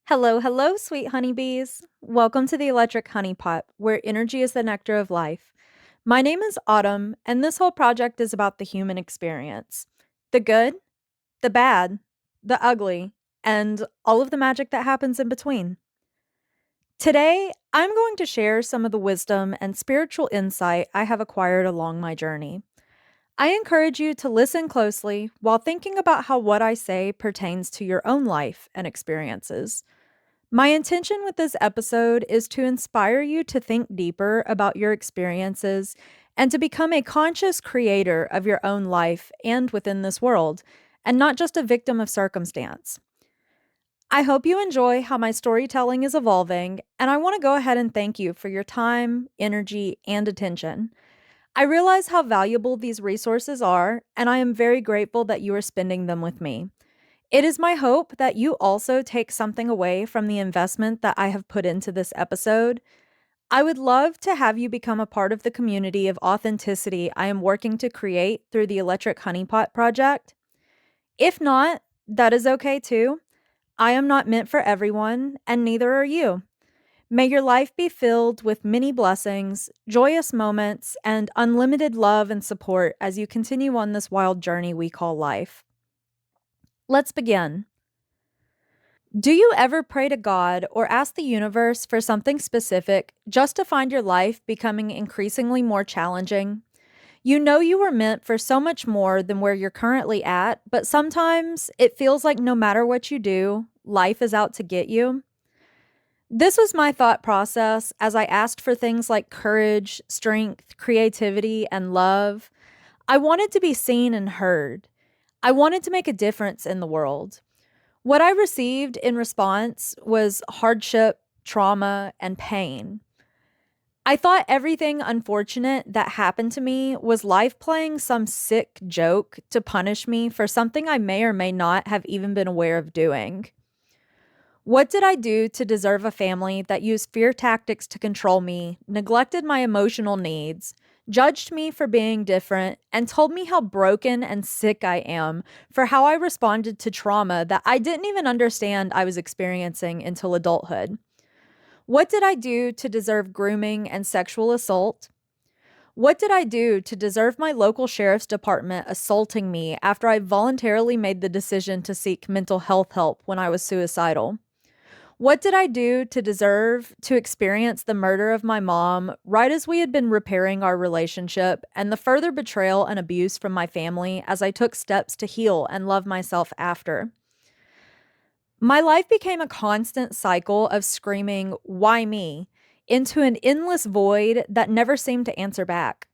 Hello, hello, sweet honeybees. Welcome to the Electric Honey Pot, where energy is the nectar of life. My name is Autumn, and this whole project is about the human experience the good, the bad, the ugly, and all of the magic that happens in between. Today, I'm going to share some of the wisdom and spiritual insight I have acquired along my journey. I encourage you to listen closely while thinking about how what I say pertains to your own life and experiences. My intention with this episode is to inspire you to think deeper about your experiences and to become a conscious creator of your own life and within this world, and not just a victim of circumstance. I hope you enjoy how my storytelling is evolving, and I want to go ahead and thank you for your time, energy, and attention. I realize how valuable these resources are, and I am very grateful that you are spending them with me. It is my hope that you also take something away from the investment that I have put into this episode. I would love to have you become a part of the community of authenticity I am working to create through the Electric Honeypot Project. If not, that is okay too. I am not meant for everyone, and neither are you. May your life be filled with many blessings, joyous moments, and unlimited love and support as you continue on this wild journey we call life. Let's begin. Do you ever pray to God or ask the universe for something specific just to find your life becoming increasingly more challenging? You know you were meant for so much more than where you're currently at, but sometimes it feels like no matter what you do, life is out to get you. This was my thought process as I asked for things like courage, strength, creativity, and love. I wanted to be seen and heard. I wanted to make a difference in the world. What I received in response was hardship, trauma, and pain. I thought everything unfortunate that happened to me was life playing some sick joke to punish me for something I may or may not have even been aware of doing. What did I do to deserve a family that used fear tactics to control me, neglected my emotional needs, judged me for being different, and told me how broken and sick I am for how I responded to trauma that I didn't even understand I was experiencing until adulthood? What did I do to deserve grooming and sexual assault? What did I do to deserve my local sheriff's department assaulting me after I voluntarily made the decision to seek mental health help when I was suicidal? What did I do to deserve to experience the murder of my mom right as we had been repairing our relationship and the further betrayal and abuse from my family as I took steps to heal and love myself after? My life became a constant cycle of screaming, "Why me?" into an endless void that never seemed to answer back.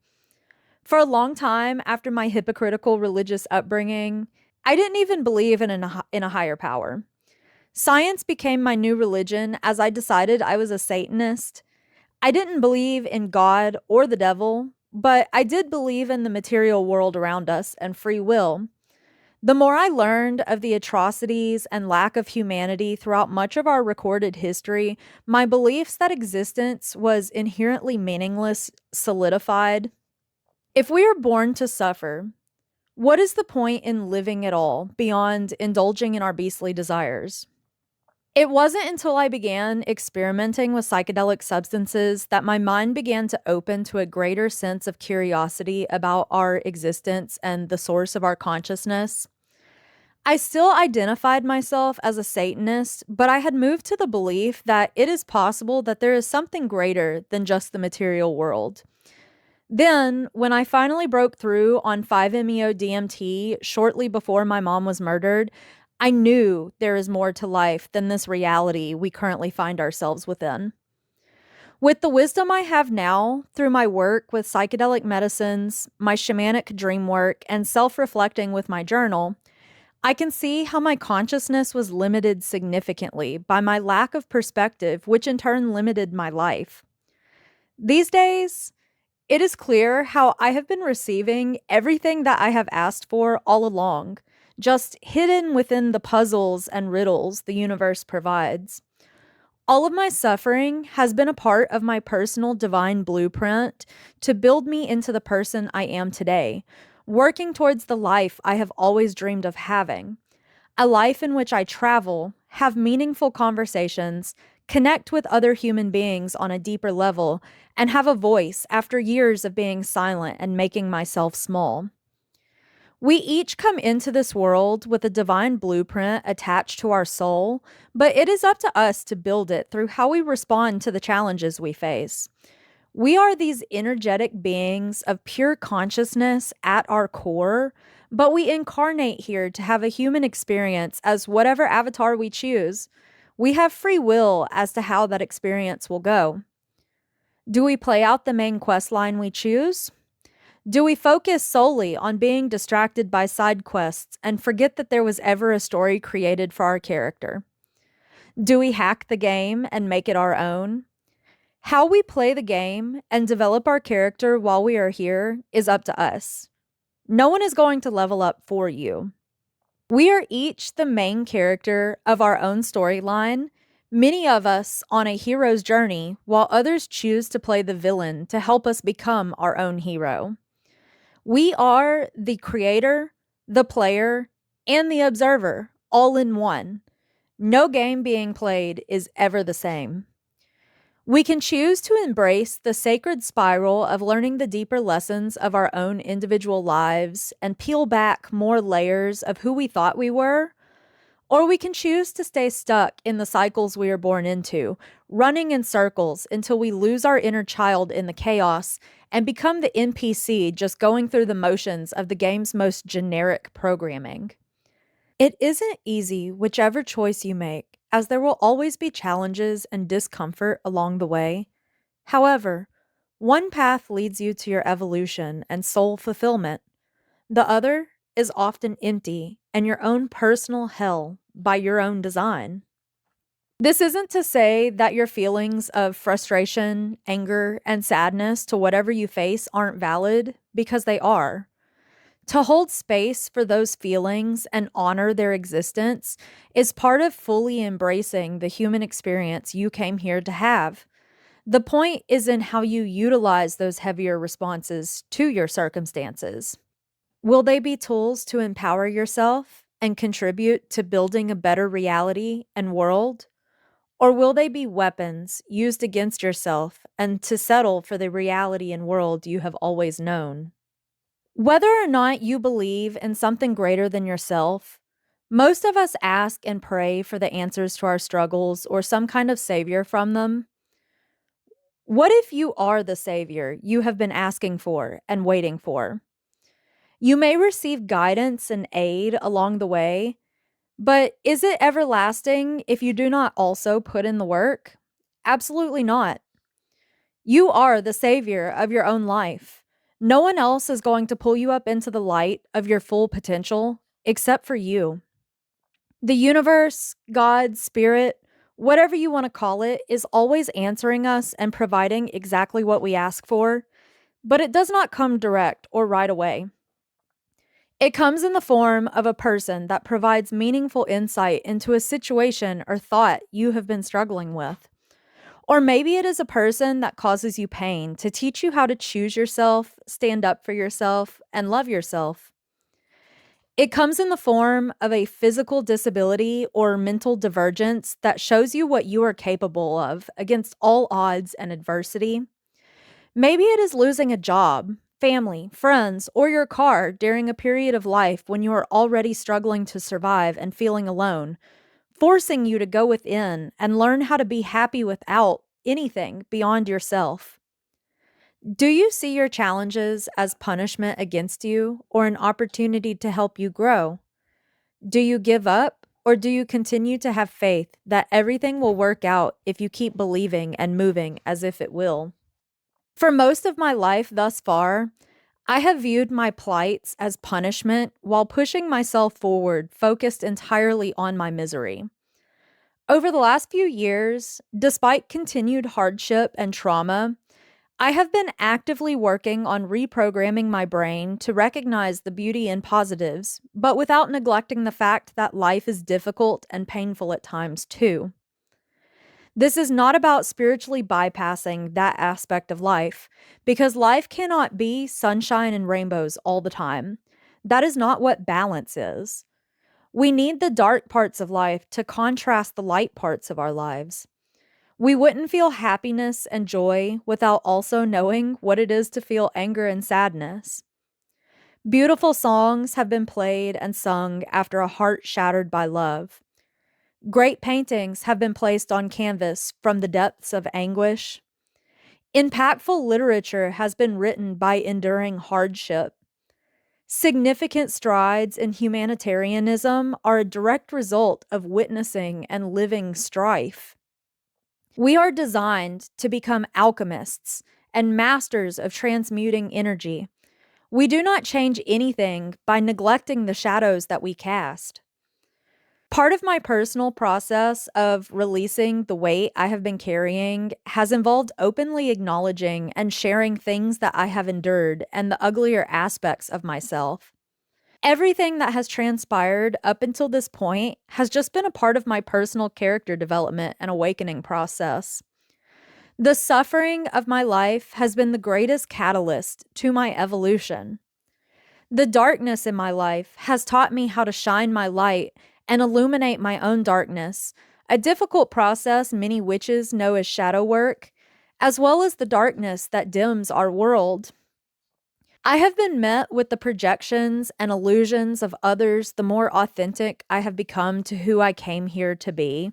For a long time after my hypocritical religious upbringing, I didn't even believe in a higher power. Science became my new religion as I decided I was a Satanist. I didn't believe in God or the devil, but I did believe in the material world around us and free will. The more I learned of the atrocities and lack of humanity throughout much of our recorded history, my beliefs that existence was inherently meaningless solidified. If we are born to suffer, what is the point in living at all beyond indulging in our beastly desires? It wasn't until I began experimenting with psychedelic substances that my mind began to open to a greater sense of curiosity about our existence and the source of our consciousness. I still identified myself as a Satanist, but I had moved to the belief that it is possible that there is something greater than just the material world. Then, when I finally broke through on 5-MeO DMT shortly before my mom was murdered, I knew there is more to life than this reality we currently find ourselves within. With the wisdom I have now through my work with psychedelic medicines, my shamanic dream work, and self reflecting with my journal, I can see how my consciousness was limited significantly by my lack of perspective, which in turn limited my life. These days, it is clear how I have been receiving everything that I have asked for all along, just hidden within the puzzles and riddles the universe provides. All of my suffering has been a part of my personal divine blueprint to build me into the person I am today, working towards the life I have always dreamed of having. A life in which I travel, have meaningful conversations, connect with other human beings on a deeper level, and have a voice after years of being silent and making myself small. We each come into this world with a divine blueprint attached to our soul, but it is up to us to build it through how we respond to the challenges we face. We are these energetic beings of pure consciousness at our core, but we incarnate here to have a human experience as whatever avatar we choose. We have free will as to how that experience will go. Do we play out the main quest line we choose? Do we focus solely on being distracted by side quests and forget that there was ever a story created for our character? Do we hack the game and make it our own? How we play the game and develop our character while we are here is up to us. No one is going to level up for you. We are each the main character of our own storyline, many of us on a hero's journey, while others choose to play the villain to help us become our own hero. We are the creator, the player, and the observer all in one. No game being played is ever the same. We can choose to embrace the sacred spiral of learning the deeper lessons of our own individual lives and peel back more layers of who we thought we were, or we can choose to stay stuck in the cycles we are born into, running in circles until we lose our inner child in the chaos and become the NPC just going through the motions of the game's most generic programming. It isn't easy, whichever choice you make, as there will always be challenges and discomfort along the way. However, one path leads you to your evolution and soul fulfillment. The other is often empty and your own personal hell by your own design. This isn't to say that your feelings of frustration, anger, and sadness to whatever you face aren't valid, because they are. To hold space for those feelings and honor their existence is part of fully embracing the human experience you came here to have. The point is in how you utilize those heavier responses to your circumstances. Will they be tools to empower yourself and contribute to building a better reality and world? Or will they be weapons used against yourself and to settle for the reality and world you have always known? Whether or not you believe in something greater than yourself, most of us ask and pray for the answers to our struggles or some kind of savior from them. What if you are the savior you have been asking for and waiting for? You may receive guidance and aid along the way, but is it everlasting if you do not also put in the work? Absolutely not. You are the savior of your own life. No one else is going to pull you up into the light of your full potential except for you. The universe, God, spirit, whatever you want to call it, is always answering us and providing exactly what we ask for, but it does not come direct or right away. It comes in the form of a person that provides meaningful insight into a situation or thought you have been struggling with. Or maybe it is a person that causes you pain to teach you how to choose yourself, stand up for yourself, and love yourself. It comes in the form of a physical disability or mental divergence that shows you what you are capable of against all odds and adversity. Maybe it is losing a job, family, friends, or your car during a period of life when you are already struggling to survive and feeling alone, forcing you to go within and learn how to be happy without anything beyond yourself. Do you see your challenges as punishment against you or an opportunity to help you grow? Do you give up or do you continue to have faith that everything will work out if you keep believing and moving as if it will? For most of my life thus far, I have viewed my plights as punishment while pushing myself forward, focused entirely on my misery. Over the last few years, despite continued hardship and trauma, I have been actively working on reprogramming my brain to recognize the beauty and positives, but without neglecting the fact that life is difficult and painful at times too. This is not about spiritually bypassing that aspect of life, because life cannot be sunshine and rainbows all the time. That is not what balance is. We need the dark parts of life to contrast the light parts of our lives. We wouldn't feel happiness and joy without also knowing what it is to feel anger and sadness. Beautiful songs have been played and sung after a heart shattered by love. Great paintings have been placed on canvas from the depths of anguish. Impactful literature has been written by enduring hardship. Significant strides in humanitarianism are a direct result of witnessing and living strife. We are designed to become alchemists and masters of transmuting energy. We do not change anything by neglecting the shadows that we cast. Part of my personal process of releasing the weight I have been carrying has involved openly acknowledging and sharing things that I have endured and the uglier aspects of myself. Everything that has transpired up until this point has just been a part of my personal character development and awakening process. The suffering of my life has been the greatest catalyst to my evolution. The darkness in my life has taught me how to shine my light and illuminate my own darkness, a difficult process many witches know as shadow work, as well as the darkness that dims our world. I have been met with the projections and illusions of others the more authentic I have become to who I came here to be.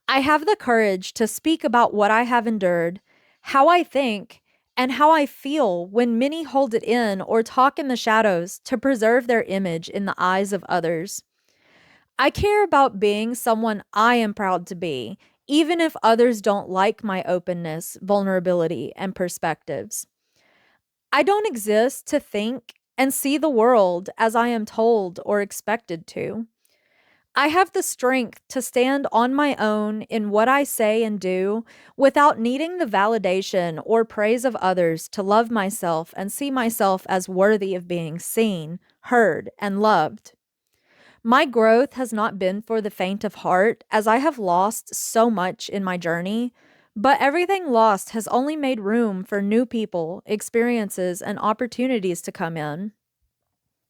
I have the courage to speak about what I have endured, how I think, and how I feel when many hold it in or talk in the shadows to preserve their image in the eyes of others. I care about being someone I am proud to be, even if others don't like my openness, vulnerability, and perspectives. I don't exist to think and see the world as I am told or expected to. I have the strength to stand on my own in what I say and do without needing the validation or praise of others to love myself and see myself as worthy of being seen, heard, and loved. My growth has not been for the faint of heart, as I have lost so much in my journey, but everything lost has only made room for new people, experiences, and opportunities to come in.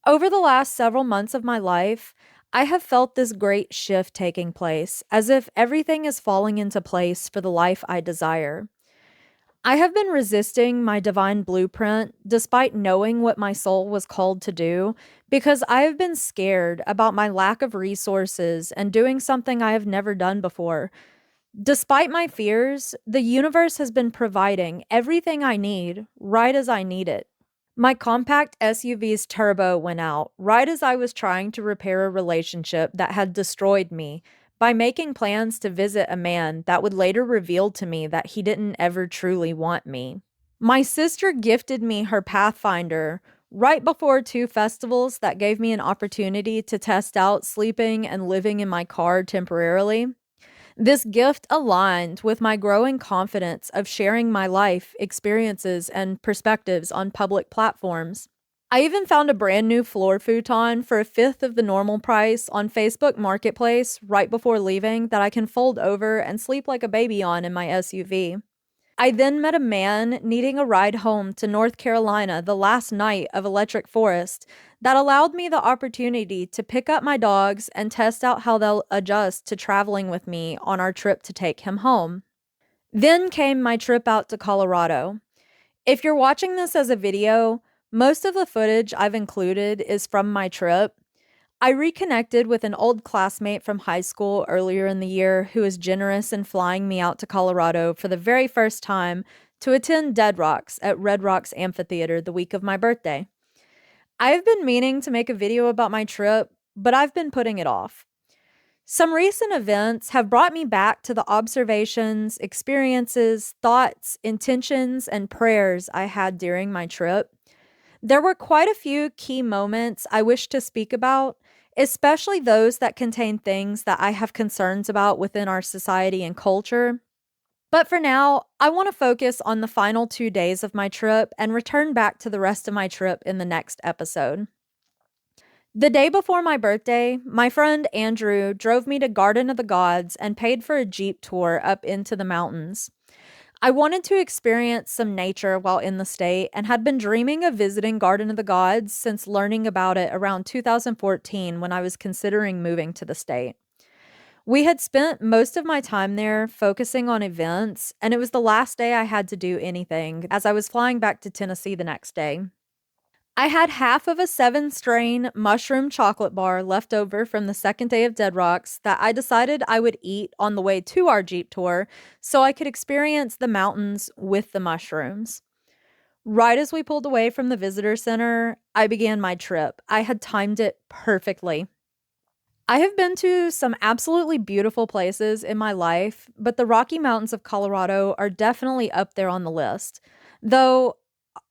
Over the last several months of my life, I have felt this great shift taking place, as if everything is falling into place for the life I desire. I have been resisting my divine blueprint despite knowing what my soul was called to do because I have been scared about my lack of resources and doing something I have never done before. Despite my fears, the universe has been providing everything I need right as I need it. My compact SUV's turbo went out right as I was trying to repair a relationship that had destroyed me by making plans to visit a man that would later reveal to me that he didn't ever truly want me. My sister gifted me her Pathfinder right before two festivals that gave me an opportunity to test out sleeping and living in my car temporarily. This gift aligned with my growing confidence of sharing my life, experiences, and perspectives on public platforms. I even found a brand new floor futon for a fifth of the normal price on Facebook Marketplace right before leaving that I can fold over and sleep like a baby on in my SUV. I then met a man needing a ride home to North Carolina the last night of Electric Forest that allowed me the opportunity to pick up my dogs and test out how they'll adjust to traveling with me on our trip to take him home. Then came my trip out to Colorado. If you're watching this as a video, most of the footage I've included is from my trip. I reconnected with an old classmate from high school earlier in the year who was generous in flying me out to Colorado for the very first time to attend Dead Rocks at Red Rocks Amphitheater the week of my birthday. I've been meaning to make a video about my trip, but I've been putting it off. Some recent events have brought me back to the observations, experiences, thoughts, intentions, and prayers I had during my trip. There were quite a few key moments I wish to speak about, especially those that contain things that I have concerns about within our society and culture. But for now, I want to focus on the final 2 days of my trip and return back to the rest of my trip in the next episode. The day before my birthday, my friend Andrew drove me to Garden of the Gods and paid for a Jeep tour up into the mountains. I wanted to experience some nature while in the state and had been dreaming of visiting Garden of the Gods since learning about it around 2014 when I was considering moving to the state. We had spent most of my time there focusing on events, and it was the last day I had to do anything as I was flying back to Tennessee the next day. I had half of a 7 strain mushroom chocolate bar left over from the second day of Dead Rocks that I decided I would eat on the way to our Jeep tour so I could experience the mountains with the mushrooms. Right as we pulled away from the visitor center, I began my trip. I had timed it perfectly. I have been to some absolutely beautiful places in my life, but the Rocky Mountains of Colorado are definitely up there on the list. Though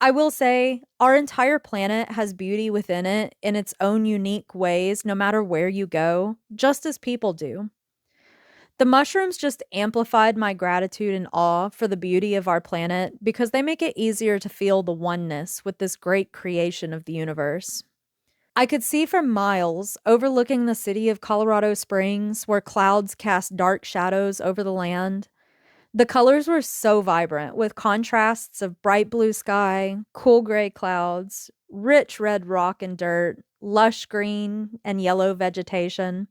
I will say our entire planet has beauty within it in its own unique ways, no matter where you go, just as people do. The mushrooms just amplified my gratitude and awe for the beauty of our planet because they make it easier to feel the oneness with this great creation of the universe. I could see for miles, overlooking the city of Colorado Springs, where clouds cast dark shadows over the land. The colors were so vibrant, with contrasts of bright blue sky, cool gray clouds, rich red rock and dirt, lush green and yellow vegetation.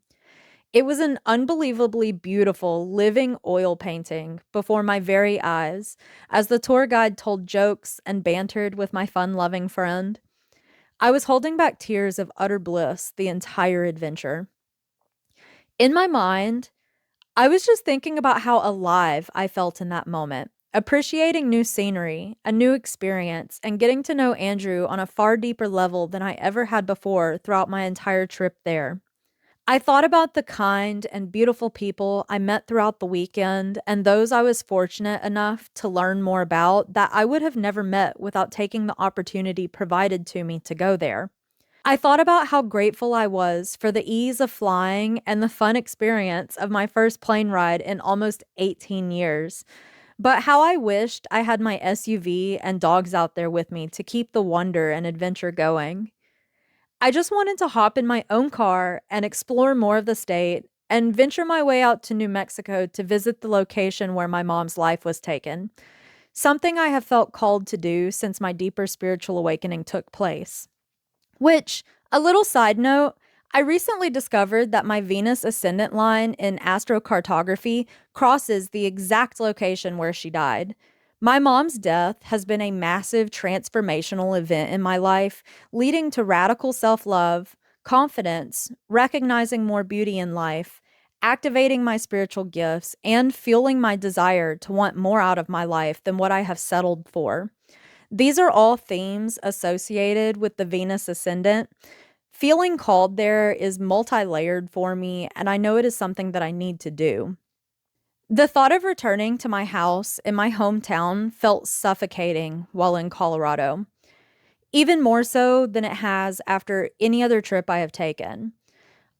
It was an unbelievably beautiful living oil painting before my very eyes as the tour guide told jokes and bantered with my fun loving friend. I was holding back tears of utter bliss the entire adventure. In my mind, I was just thinking about how alive I felt in that moment, appreciating new scenery, a new experience, and getting to know Andrew on a far deeper level than I ever had before throughout my entire trip there. I thought about the kind and beautiful people I met throughout the weekend and those I was fortunate enough to learn more about that I would have never met without taking the opportunity provided to me to go there. I thought about how grateful I was for the ease of flying and the fun experience of my first plane ride in almost 18 years, but how I wished I had my SUV and dogs out there with me to keep the wonder and adventure going. I just wanted to hop in my own car and explore more of the state and venture my way out to New Mexico to visit the location where my mom's life was taken, something I have felt called to do since my deeper spiritual awakening took place. Which, a little side note, I recently discovered that my Venus ascendant line in astrocartography crosses the exact location where she died. My mom's death has been a massive transformational event in my life, leading to radical self love, confidence, recognizing more beauty in life, activating my spiritual gifts, and fueling my desire to want more out of my life than what I have settled for. These are all themes associated with the Venus ascendant. Feeling called there is multi layered for me, and I know it is something that I need to do. The thought of returning to my house in my hometown felt suffocating while in Colorado, even more so than it has after any other trip I have taken.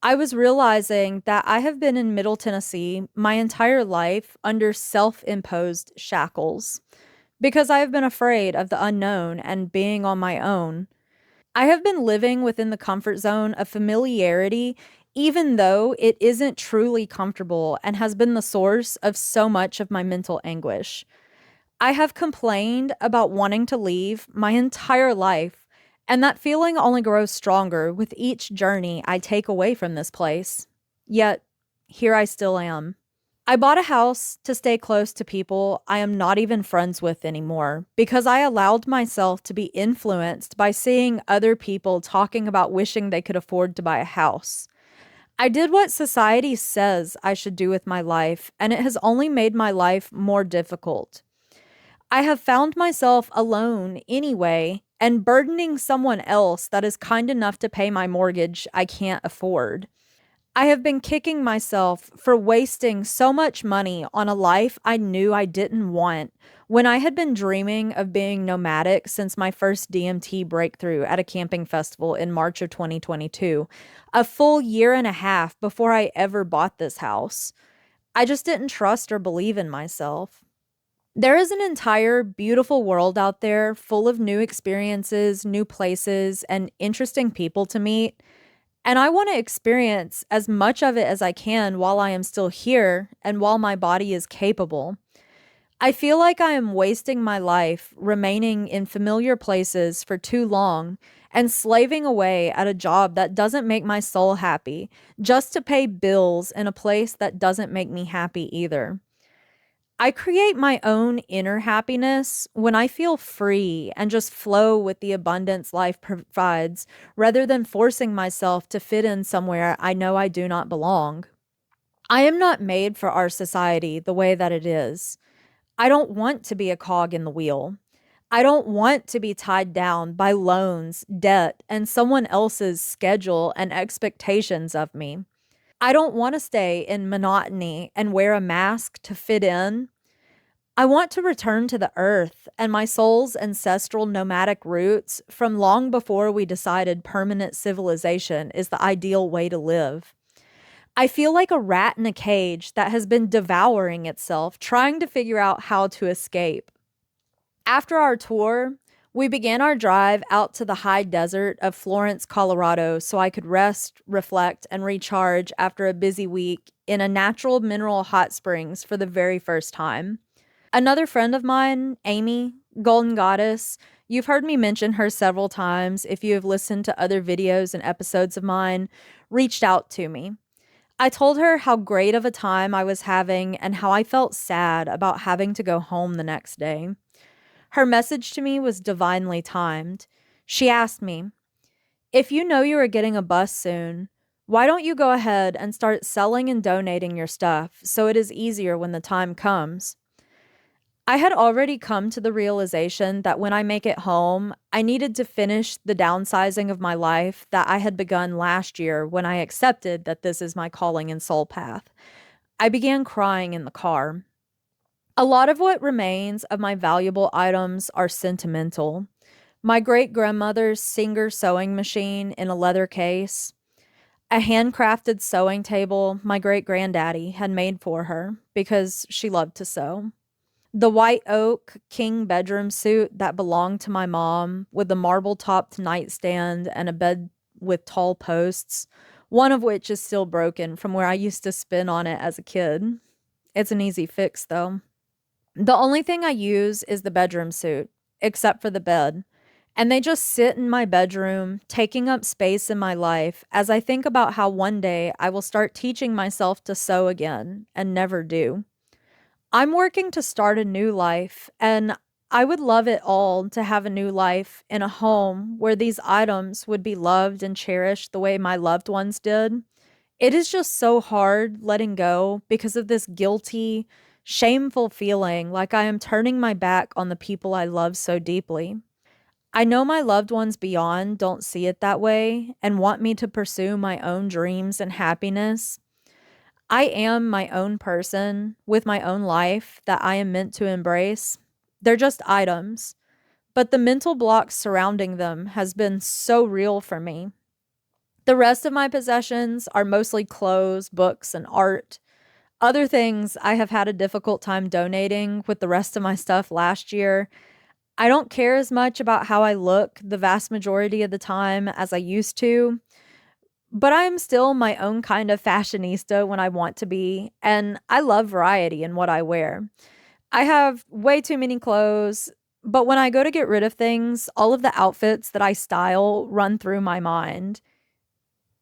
I was realizing that I have been in Middle Tennessee my entire life under self imposed shackles because I have been afraid of the unknown and being on my own. I have been living within the comfort zone of familiarity, even though it isn't truly comfortable and has been the source of so much of my mental anguish. I have complained about wanting to leave my entire life, and that feeling only grows stronger with each journey I take away from this place. Yet, here I still am. I bought a house to stay close to people I am not even friends with anymore because I allowed myself to be influenced by seeing other people talking about wishing they could afford to buy a house. I did what society says I should do with my life, and it has only made my life more difficult. I have found myself alone anyway and burdening someone else that is kind enough to pay my mortgage I can't afford. I have been kicking myself for wasting so much money on a life I knew I didn't want when I had been dreaming of being nomadic since my first DMT breakthrough at a camping festival in March of 2022, a full year and a half before I ever bought this house. I just didn't trust or believe in myself. There is an entire beautiful world out there full of new experiences, new places, and interesting people to meet. And I want to experience as much of it as I can while I am still here and while my body is capable. I feel like I am wasting my life remaining in familiar places for too long and slaving away at a job that doesn't make my soul happy just to pay bills in a place that doesn't make me happy either. I create my own inner happiness when I feel free and just flow with the abundance life provides rather than forcing myself to fit in somewhere I know I do not belong. I am not made for our society the way that it is. I don't want to be a cog in the wheel. I don't want to be tied down by loans, debt, and someone else's schedule and expectations of me. I don't want to stay in monotony and wear a mask to fit in. I want to return to the earth and my soul's ancestral nomadic roots from long before we decided permanent civilization is the ideal way to live. I feel like a rat in a cage that has been devouring itself, trying to figure out how to escape. After our tour, we began our drive out to the high desert of Florence, Colorado, so I could rest, reflect, and recharge after a busy week in a natural mineral hot springs for the very first time. Another friend of mine, Amy, Golden Goddess, you've heard me mention her several times if you have listened to other videos and episodes of mine, reached out to me. I told her how great of a time I was having and how I felt sad about having to go home the next day. Her message to me was divinely timed. She asked me, "If you know you are getting a bus soon, why don't you go ahead and start selling and donating your stuff so it is easier when the time comes?" I had already come to the realization that when I make it home, I needed to finish the downsizing of my life that I had begun last year when I accepted that this is my calling and soul path. I began crying in the car. A lot of what remains of my valuable items are sentimental. My great grandmother's Singer sewing machine in a leather case, a handcrafted sewing table my great granddaddy had made for her because she loved to sew. The white oak king bedroom suit that belonged to my mom, with the marble topped nightstand and a bed with tall posts, one of which is still broken from where I used to spin on it as a kid. It's an easy fix, though. The only thing I use is the bedroom suit, except for the bed. And they just sit in my bedroom, taking up space in my life as I think about how one day I will start teaching myself to sew again and never do. I'm working to start a new life, and I would love it all to have a new life in a home where these items would be loved and cherished the way my loved ones did. It is just so hard letting go because of this guilty, shameful feeling like I am turning my back on the people I love so deeply. I know my loved ones beyond don't see it that way and want me to pursue my own dreams and happiness. I am my own person with my own life that I am meant to embrace. They're just items, but the mental blocks surrounding them has been so real for me. The rest of my possessions are mostly clothes, books, and art. Other things I have had a difficult time donating with the rest of my stuff last year. I don't care as much about how I look the vast majority of the time as I used to, but I am still my own kind of fashionista when I want to be, and I love variety in what I wear. I have way too many clothes, but when I go to get rid of things, all of the outfits that I style run through my mind.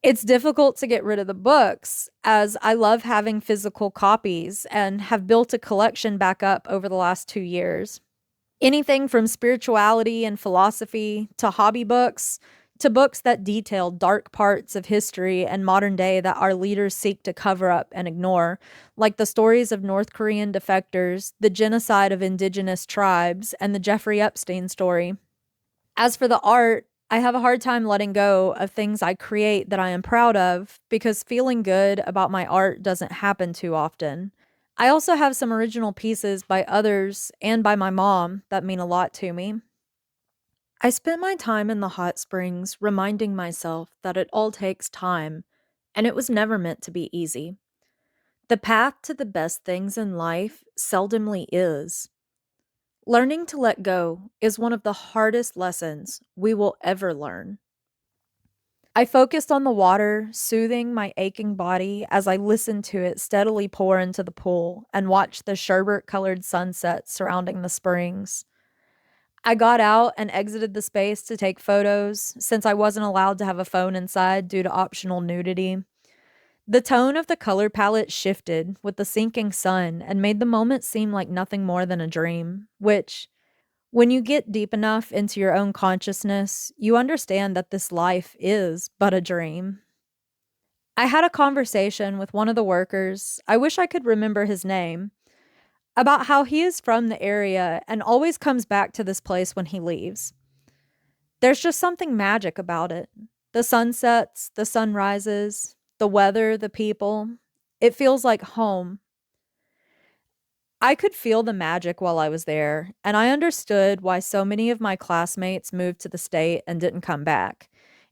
It's difficult to get rid of the books as I love having physical copies and have built a collection back up over the last 2 years. Anything from spirituality and philosophy to hobby books to books that detail dark parts of history and modern day that our leaders seek to cover up and ignore, like the stories of North Korean defectors, the genocide of indigenous tribes, and the Jeffrey Epstein story. As for the art, I have a hard time letting go of things I create that I am proud of because feeling good about my art doesn't happen too often. I also have some original pieces by others and by my mom that mean a lot to me. I spent my time in the hot springs reminding myself that it all takes time, and it was never meant to be easy. The path to the best things in life seldomly is. Learning to let go is one of the hardest lessons we will ever learn. I focused on the water, soothing my aching body as I listened to it steadily pour into the pool and watched the sherbet colored sunset surrounding the springs. I got out and exited the space to take photos since I wasn't allowed to have a phone inside due to optional nudity. The tone of the color palette shifted with the sinking sun and made the moment seem like nothing more than a dream, which, when you get deep enough into your own consciousness, you understand that this life is but a dream. I had a conversation with one of the workers, I wish I could remember his name, about how he is from the area and always comes back to this place when he leaves. There's just something magic about it. The sunsets, the sunrises, the weather, the people. It feels like home. I could feel the magic while I was there, and I understood why so many of my classmates moved to the state and didn't come back.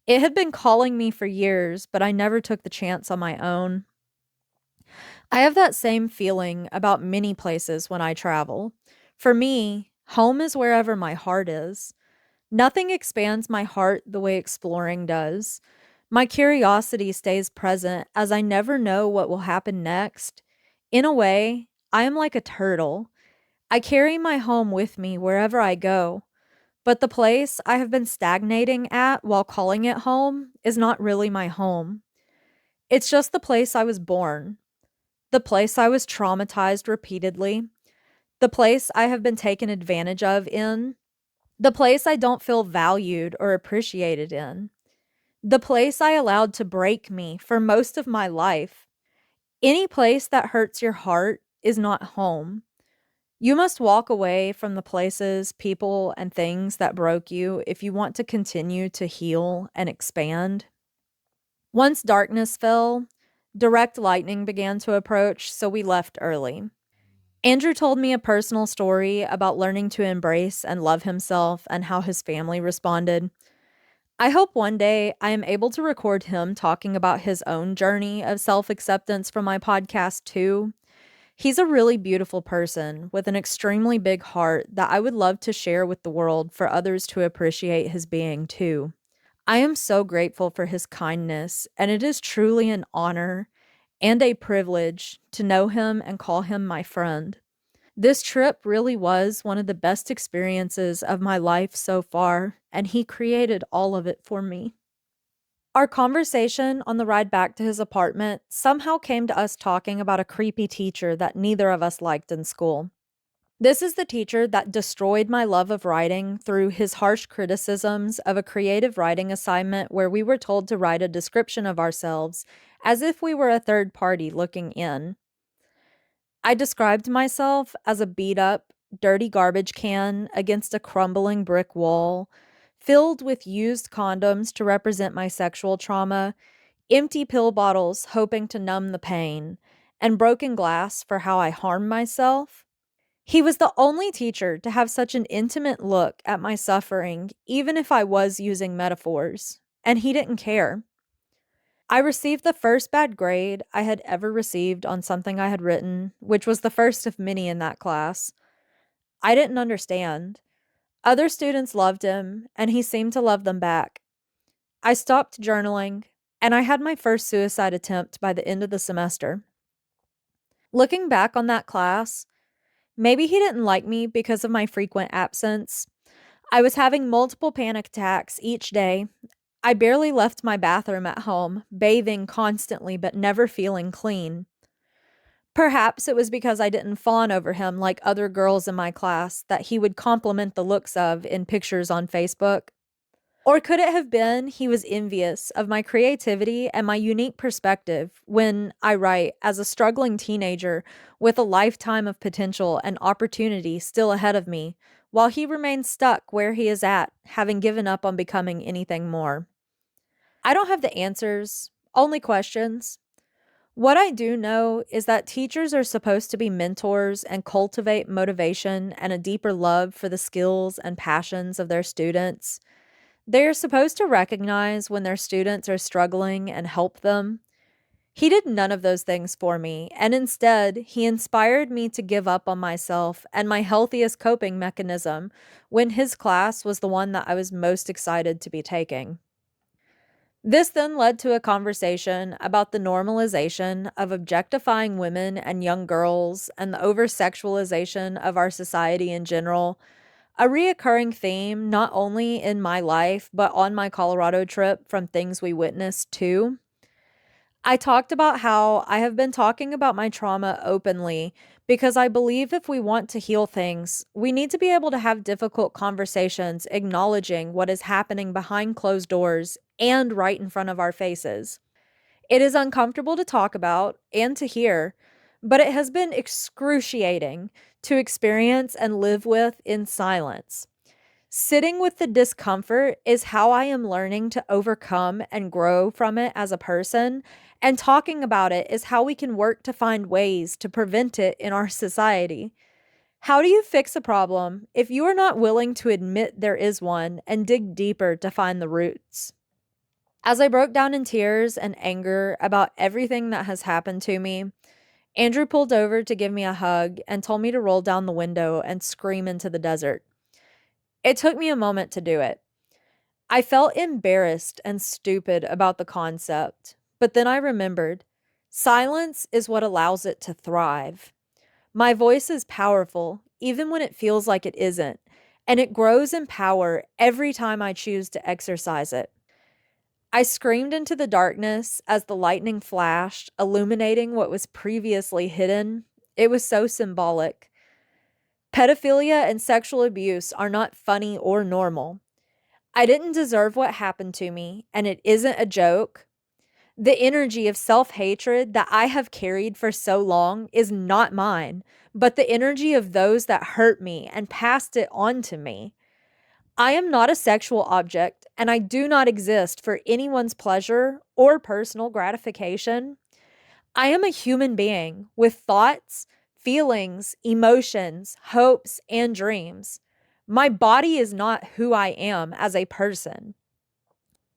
It had been calling me for years, but I never took the chance on my own. I have that same feeling about many places when I travel. For me, home is wherever my heart is. Nothing expands my heart the way exploring does. My curiosity stays present as I never know what will happen next. In a way, I am like a turtle. I carry my home with me wherever I go, but the place I have been stagnating at while calling it home is not really my home. It's just the place I was born, the place I was traumatized repeatedly, the place I have been taken advantage of in, the place I don't feel valued or appreciated in, the place I allowed to break me for most of my life. Any place that hurts your heart is not home. You must walk away from the places, people, and things that broke you if you want to continue to heal and expand. Once darkness fell, direct lightning began to approach, so we left early. Andrew told me a personal story about learning to embrace and love himself and how his family responded. I hope one day I am able to record him talking about his own journey of self acceptance from my podcast too. He's a really beautiful person with an extremely big heart that I would love to share with the world for others to appreciate his being too. I am so grateful for his kindness, and it is truly an honor and a privilege to know him and call him my friend. This trip really was one of the best experiences of my life so far, and he created all of it for me. Our conversation on the ride back to his apartment somehow came to us talking about a creepy teacher that neither of us liked in school. This is the teacher that destroyed my love of writing through his harsh criticisms of a creative writing assignment where we were told to write a description of ourselves as if we were a third party looking in. I described myself as a beat up, dirty garbage can against a crumbling brick wall, filled with used condoms to represent my sexual trauma, empty pill bottles hoping to numb the pain, and broken glass for how I harm myself. He was the only teacher to have such an intimate look at my suffering, even if I was using metaphors, and he didn't care. I received the first bad grade I had ever received on something I had written, which was the first of many in that class. I didn't understand. Other students loved him, and he seemed to love them back. I stopped journaling, and I had my first suicide attempt by the end of the semester. Looking back on that class, maybe he didn't like me because of my frequent absence. I was having multiple panic attacks each day. I barely left my bathroom at home, bathing constantly but never feeling clean. Perhaps it was because I didn't fawn over him like other girls in my class that he would compliment the looks of in pictures on Facebook. Or could it have been he was envious of my creativity and my unique perspective when I write as a struggling teenager with a lifetime of potential and opportunity still ahead of me, while he remains stuck where he is at, having given up on becoming anything more? I don't have the answers, only questions. What I do know is that teachers are supposed to be mentors and cultivate motivation and a deeper love for the skills and passions of their students. They are supposed to recognize when their students are struggling and help them. He did none of those things for me, and instead, he inspired me to give up on myself and my healthiest coping mechanism when his class was the one that I was most excited to be taking. This then led to a conversation about the normalization of objectifying women and young girls and the over sexualization of our society in general, a reoccurring theme not only in my life, but on my Colorado trip from things we witnessed too. I talked about how I have been talking about my trauma openly because I believe if we want to heal things, we need to be able to have difficult conversations acknowledging what is happening behind closed doors and right in front of our faces. It is uncomfortable to talk about and to hear, but it has been excruciating to experience and live with in silence. Sitting with the discomfort is how I am learning to overcome and grow from it as a person. And talking about it is how we can work to find ways to prevent it in our society. How do you fix a problem if you are not willing to admit there is one and dig deeper to find the roots? As I broke down in tears and anger about everything that has happened to me, Andrew pulled over to give me a hug and told me to roll down the window and scream into the desert. It took me a moment to do it. I felt embarrassed and stupid about the concept, but then I remembered silence is what allows it to thrive. My voice is powerful, even when it feels like it isn't, and it grows in power every time I choose to exercise it. I screamed into the darkness as the lightning flashed, illuminating what was previously hidden. It was so symbolic. Pedophilia and sexual abuse are not funny or normal. I didn't deserve what happened to me, and it isn't a joke. The energy of self hatred that I have carried for so long is not mine, but the energy of those that hurt me and passed it on to me. I am not a sexual object, and I do not exist for anyone's pleasure or personal gratification. I am a human being with thoughts, feelings, emotions, hopes, and dreams. My body is not who I am as a person.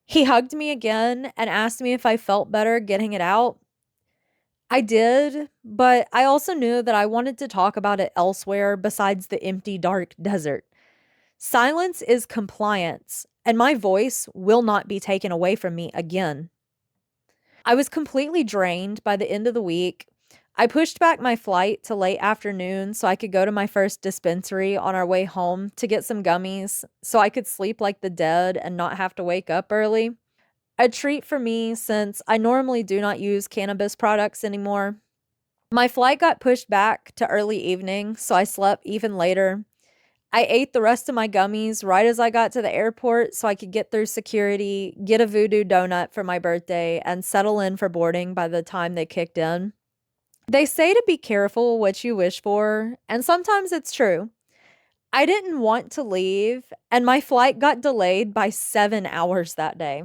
He hugged me again and asked me if I felt better getting it out. I did, but I also knew that I wanted to talk about it elsewhere besides the empty, dark desert. Silence is compliance, and my voice will not be taken away from me again. I was completely drained by the end of the week. I pushed back my flight to late afternoon so I could go to my first dispensary on our way home to get some gummies so I could sleep like the dead and not have to wake up early. A treat for me since I normally do not use cannabis products anymore. My flight got pushed back to early evening, so I slept even later. I ate the rest of my gummies right as I got to the airport so I could get through security, get a voodoo donut for my birthday, and settle in for boarding by the time they kicked in. They say to be careful what you wish for, and sometimes it's true. I didn't want to leave, and my flight got delayed by 7 hours that day.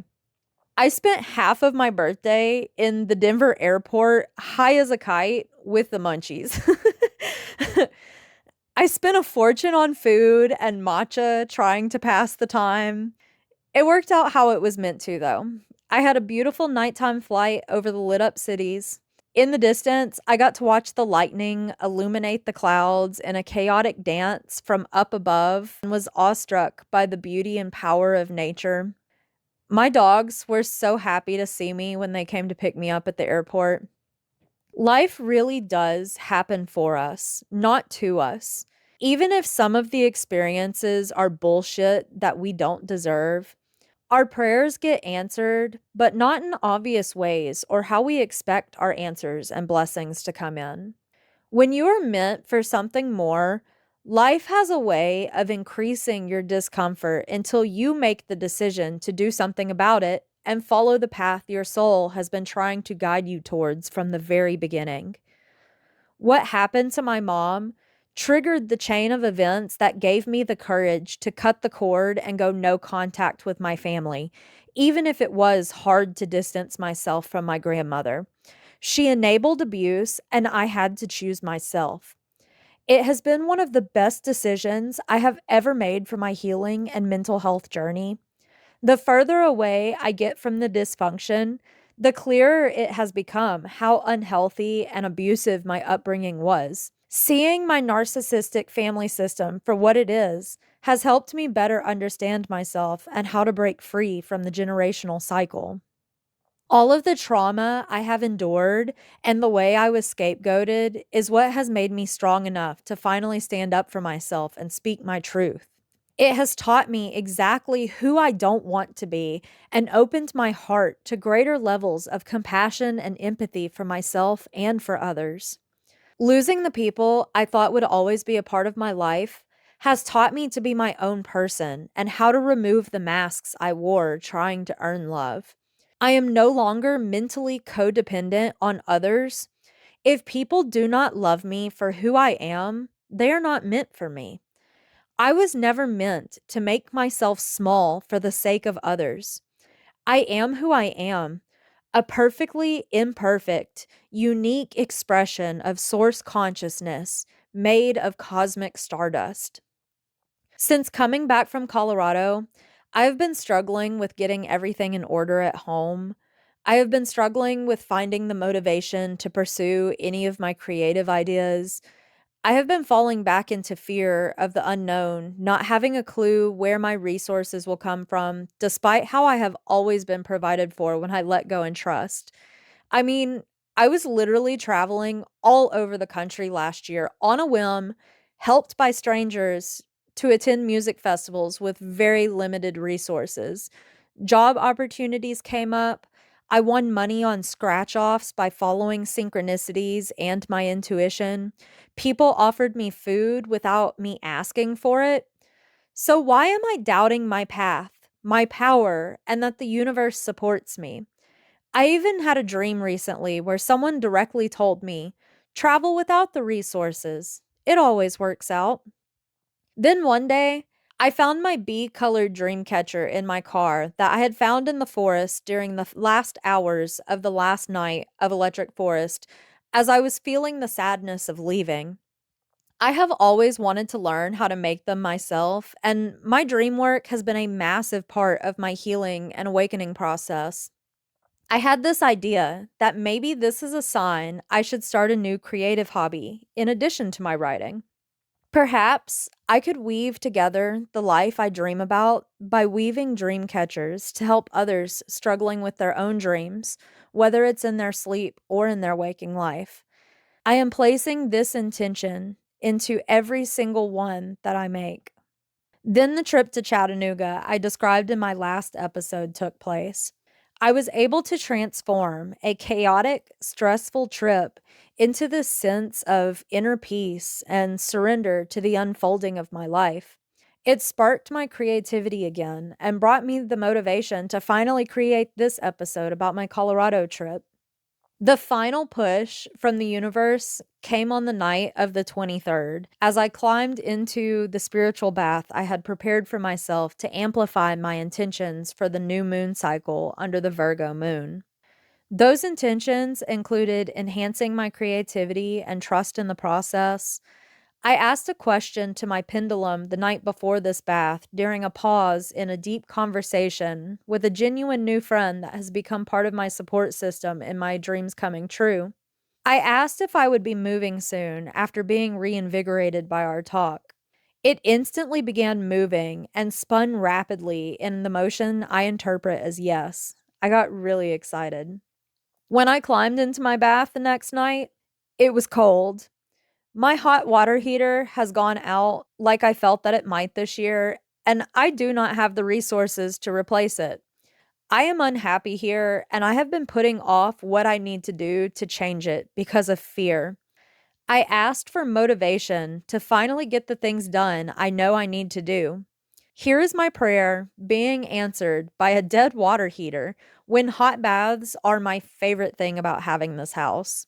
I spent half of my birthday in the Denver airport, high as a kite, with the munchies. I spent a fortune on food and matcha trying to pass the time. It worked out how it was meant to, though. I had a beautiful nighttime flight over the lit up cities. In the distance, I got to watch the lightning illuminate the clouds in a chaotic dance from up above and was awestruck by the beauty and power of nature. My dogs were so happy to see me when they came to pick me up at the airport. Life really does happen for us, not to us. Even if some of the experiences are bullshit that we don't deserve, our prayers get answered, but not in obvious ways or how we expect our answers and blessings to come in. When you are meant for something more, life has a way of increasing your discomfort until you make the decision to do something about it and follow the path your soul has been trying to guide you towards from the very beginning. What happened to my mom triggered the chain of events that gave me the courage to cut the cord and go no contact with my family, even if it was hard to distance myself from my grandmother. She enabled abuse, and I had to choose myself. It has been one of the best decisions I have ever made for my healing and mental health journey. The further away I get from the dysfunction, the clearer it has become how unhealthy and abusive my upbringing was. Seeing my narcissistic family system for what it is has helped me better understand myself and how to break free from the generational cycle. All of the trauma I have endured and the way I was scapegoated is what has made me strong enough to finally stand up for myself and speak my truth. It has taught me exactly who I don't want to be and opened my heart to greater levels of compassion and empathy for myself and for others. Losing the people I thought would always be a part of my life has taught me to be my own person and how to remove the masks I wore trying to earn love. I am no longer mentally codependent on others. If people do not love me for who I am, they are not meant for me. I was never meant to make myself small for the sake of others. I am who I am, a perfectly imperfect, unique expression of source consciousness made of cosmic stardust. Since coming back from Colorado, I've been struggling with getting everything in order at home. I have been struggling with finding the motivation to pursue any of my creative ideas. I have been falling back into fear of the unknown, not having a clue where my resources will come from, despite how I have always been provided for when I let go and trust. I mean, I was literally traveling all over the country last year on a whim, helped by strangers to attend music festivals with very limited resources. Job opportunities came up. I won money on scratch offs by following synchronicities and my intuition. People offered me food without me asking for it. So, why am I doubting my path, my power, and that the universe supports me? I even had a dream recently where someone directly told me, travel without the resources. It always works out. Then one day, I found my bee colored dream catcher in my car that I had found in the forest during the last hours of the last night of Electric Forest as I was feeling the sadness of leaving. I have always wanted to learn how to make them myself, and my dream work has been a massive part of my healing and awakening process. I had this idea that maybe this is a sign I should start a new creative hobby in addition to my writing. Perhaps I could weave together the life I dream about by weaving dream catchers to help others struggling with their own dreams, whether it's in their sleep or in their waking life. I am placing this intention into every single one that I make. Then the trip to Chattanooga I described in my last episode took place. I was able to transform a chaotic, stressful trip into this sense of inner peace and surrender to the unfolding of my life. It sparked my creativity again and brought me the motivation to finally create this episode about my Colorado trip. The final push from the universe came on the night of the 23rd as I climbed into the spiritual bath I had prepared for myself to amplify my intentions for the new moon cycle under the Virgo moon. Those intentions included enhancing my creativity and trust in the process. I asked a question to my pendulum the night before this bath during a pause in a deep conversation with a genuine new friend that has become part of my support system in my dreams coming true. I asked if I would be moving soon after being reinvigorated by our talk. It instantly began moving and spun rapidly in the motion I interpret as yes. I got really excited. When I climbed into my bath the next night, it was cold. My hot water heater has gone out like I felt that it might this year, and I do not have the resources to replace it. I am unhappy here, and I have been putting off what I need to do to change it because of fear. I asked for motivation to finally get the things done I know I need to do. Here is my prayer being answered by a dead water heater when hot baths are my favorite thing about having this house.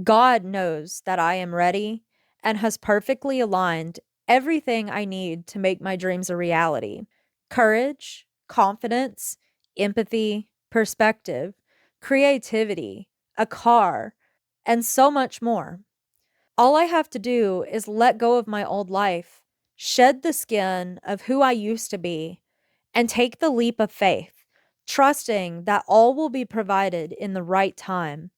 God knows that I am ready and has perfectly aligned everything I need to make my dreams a reality: courage, confidence, empathy, perspective, creativity, a car, and so much more. All I have to do is let go of my old life, shed the skin of who I used to be, and take the leap of faith, trusting that all will be provided in the right time.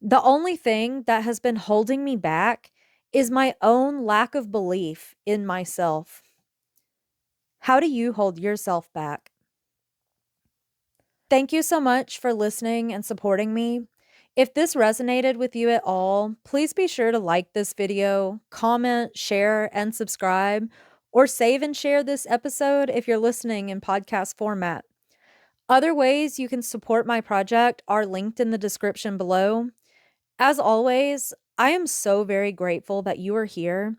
The only thing that has been holding me back is my own lack of belief in myself. How do you hold yourself back? Thank you so much for listening and supporting me. If this resonated with you at all, please be sure to like this video, comment, share, and subscribe, or save and share this episode if you're listening in podcast format. Other ways you can support my project are linked in the description below. As always, I am so very grateful that you are here.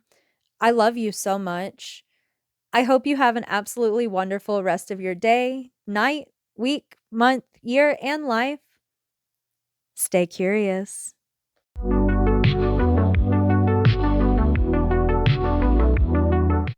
I love you so much. I hope you have an absolutely wonderful rest of your day, night, week, month, year, and life. Stay curious.